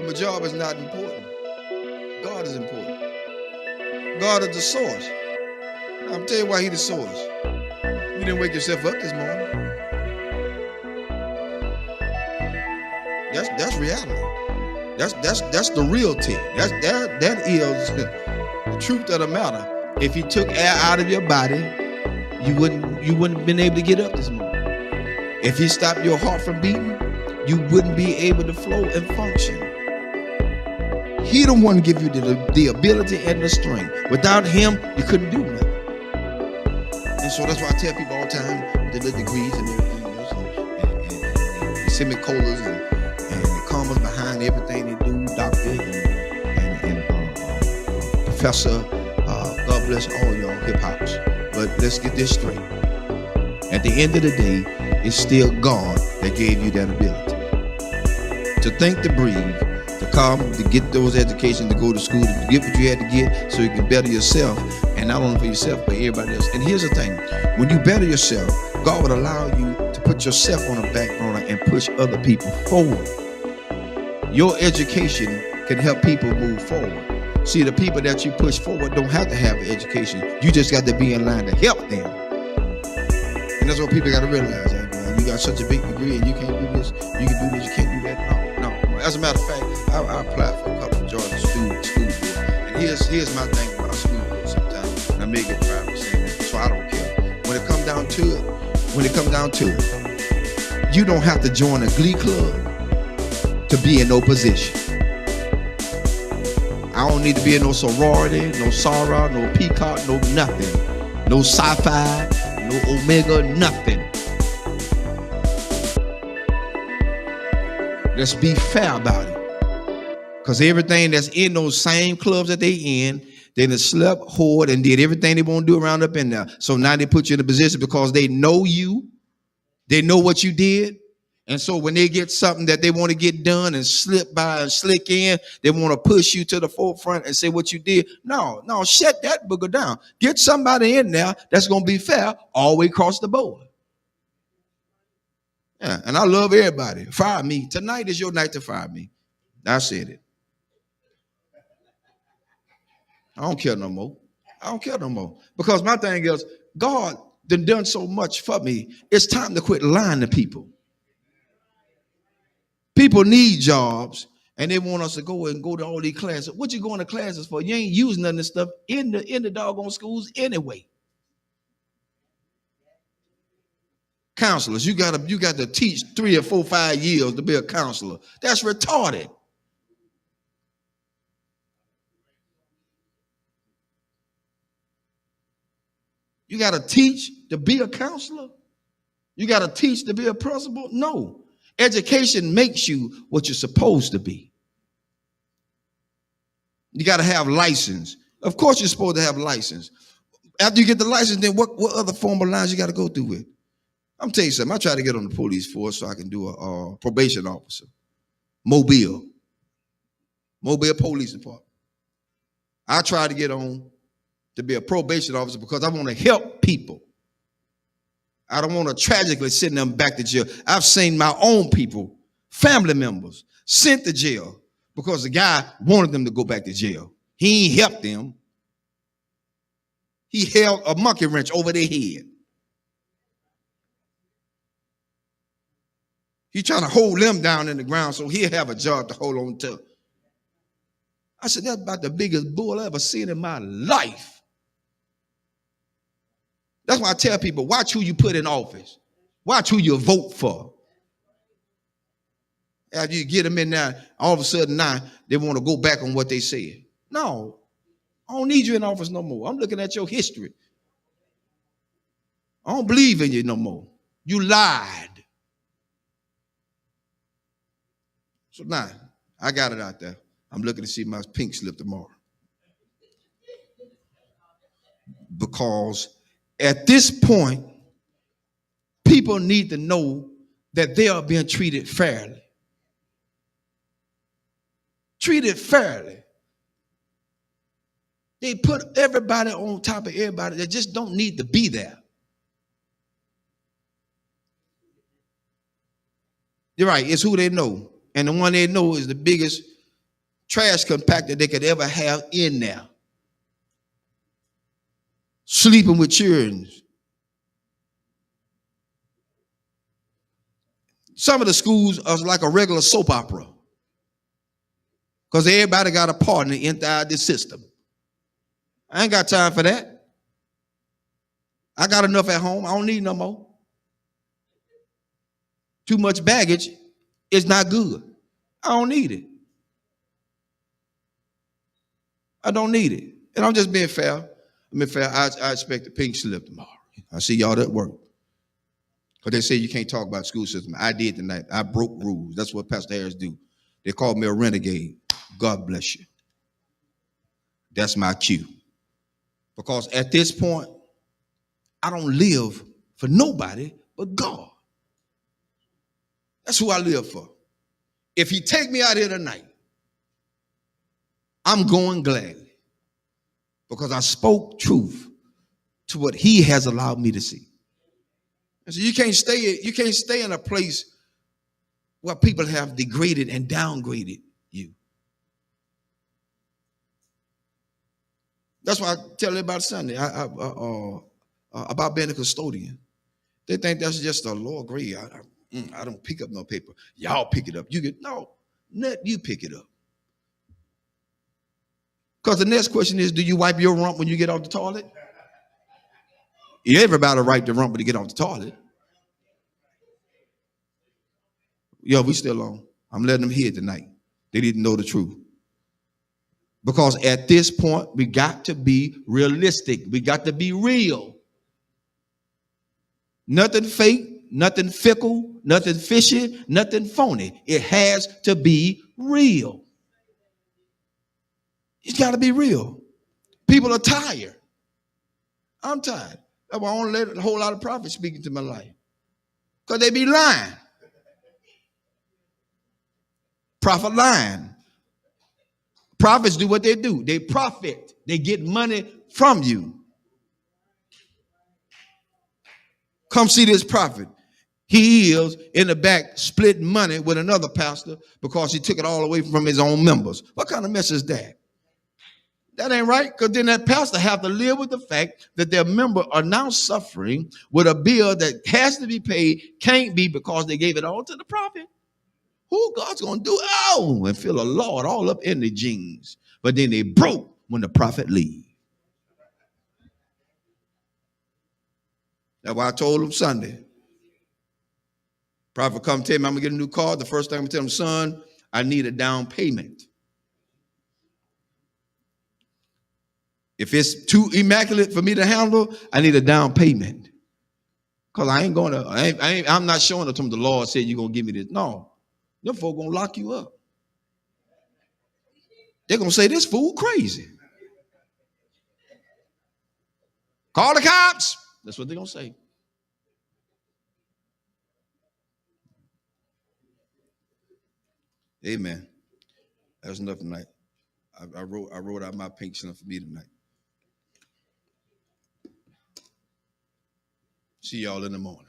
My job is not important. God is important. God is the source. Now, I'm telling you why He's the source. You didn't wake yourself up this morning. That's reality. That's the reality. That is the truth of the matter. If He took air out of your body, you wouldn't have been able to get up this morning. If He stopped your heart from beating, you wouldn't be able to flow and function. He the one give you the ability and the strength. Without Him, you couldn't do nothing. And so that's why I tell people all the time with the little degrees and everything else, and semicolons and the commas behind everything they do, doctor and professor. God bless all y'all hip hops. But let's get this straight. At the end of the day, it's still God that gave you that ability to think, to breathe, to come, to get those educations, to go to school, to get what you had to get so you can better yourself, and not only for yourself, but everybody else. And here's the thing, when you better yourself, God would allow you to put yourself on the back burner and push other people forward. Your education can help people move forward. See, the people that you push forward don't have to have an education. You just got to be in line to help them. And that's what people got to realize. You got such a big degree and you can't do this, you can do this, you can't do that. No. As a matter of fact, I applied for a couple of Georgia school board. And here's my thing about school board sometimes. And I may get proud of saying that, so I don't care. When it comes down to it, you don't have to join a glee club to be in no position. I don't need to be in no sorority, no Sarah, no Peacock, no nothing. No sci-fi, no Omega, nothing. Let's be fair about it. Because everything that's in those same clubs that they in, they done slept, whored, and did everything they want to do around up in there. So now they put you in a position because they know you. They know what you did. And so when they get something that they want to get done and slip by and slick in, they want to push you to the forefront and say what you did. No, shut that booger down. Get somebody in there that's going to be fair all the way across the board. Yeah, and I love everybody. Fire me. Tonight is your night to fire me. I said it. I don't care no more. Because my thing is, God done so much for me. It's time to quit lying to people. People need jobs, and they want us to go to all these classes. What you going to classes for? You ain't using none of this stuff in the doggone schools anyway. Counselors, you got to teach 3 or 4, 5 years to be a counselor. That's retarded. You got to teach to be a counselor? You got to teach to be a principal? No. Education makes you what you're supposed to be. You got to have license. Of course you're supposed to have license. After you get the license, then what other formal lines you got to go through with? I'm telling you something. I try to get on the police force so I can do a probation officer. Mobile Police Department. I try to get on to be a probation officer because I want to help people. I don't want to tragically send them back to jail. I've seen my own people, family members, sent to jail because the guy wanted them to go back to jail. He ain't helped them. He held a monkey wrench over their head. He's trying to hold them down in the ground so he'll have a job to hold on to. I said, that's about the biggest bull I ever seen in my life. That's why I tell people, watch who you put in office. Watch who you vote for. After you get them in there, all of a sudden now they want to go back on what they said. No, I don't need you in office no more. I'm looking at your history. I don't believe in you no more. You lied. So now, I got it out there. I'm looking to see my pink slip tomorrow. Because at this point, people need to know that they are being treated fairly. Treated fairly. They put everybody on top of everybody that just don't need to be there. You're right, it's who they know. And the one they know is the biggest trash compactor they could ever have in there. Sleeping with children. Some of the schools are like a regular soap opera because everybody got a partner inside the system. I ain't got time for that. I got enough at home. I don't need no more. Too much baggage is not good. I don't need it. I don't need it. And I'm just being fair. I expect a pink slip tomorrow. I see y'all at work. Because they say you can't talk about school system. I did tonight. I broke rules. That's what Pastor Harris do. They called me a renegade. God bless you. That's my cue. Because at this point, I don't live for nobody but God. That's who I live for. If he take me out here tonight, I'm going gladly. Because I spoke truth to what he has allowed me to see. And so you can't stay in a place where people have degraded and downgraded you. That's why I tell everybody Sunday about being a custodian. They think that's just a lower grade. I don't pick up no paper. Y'all pick it up. Let you pick it up. Because the next question is, do you wipe your rump when you get off the toilet? Everybody wipe the rump when you get off the toilet. Yo, we still on. I'm letting them hear tonight. They didn't know the truth. Because at this point, we got to be realistic. We got to be real. Nothing fake, nothing fickle, nothing fishy, nothing phony. It has to be real. It's got to be real. People are tired. I'm tired. That's why I don't let a whole lot of prophets speak into my life. Because they be lying. Prophet lying. Prophets do what they do. They profit. They get money from you. Come see this prophet. He is in the back splitting money with another pastor because he took it all away from his own members. What kind of mess is that? That ain't right, because then that pastor have to live with the fact that their members are now suffering with a bill that has to be paid, can't be because they gave it all to the prophet. Who God's going to do? Oh, and feel a Lord all up in the jeans. But then they broke when the prophet leave. That's why I told him Sunday. Prophet come tell me I'm going to get a new car. The first thing I'm going to tell him, son, I need a down payment. If it's too immaculate for me to handle, I need a down payment. Because I ain't going to, I'm not showing it to him. The Lord said you're going to give me this. No. Them folk going to lock you up. They're going to say, this fool crazy. Call the cops. That's what they're going to say. Amen. That's enough tonight. I wrote out my pink slip for me tonight. See y'all in the morning.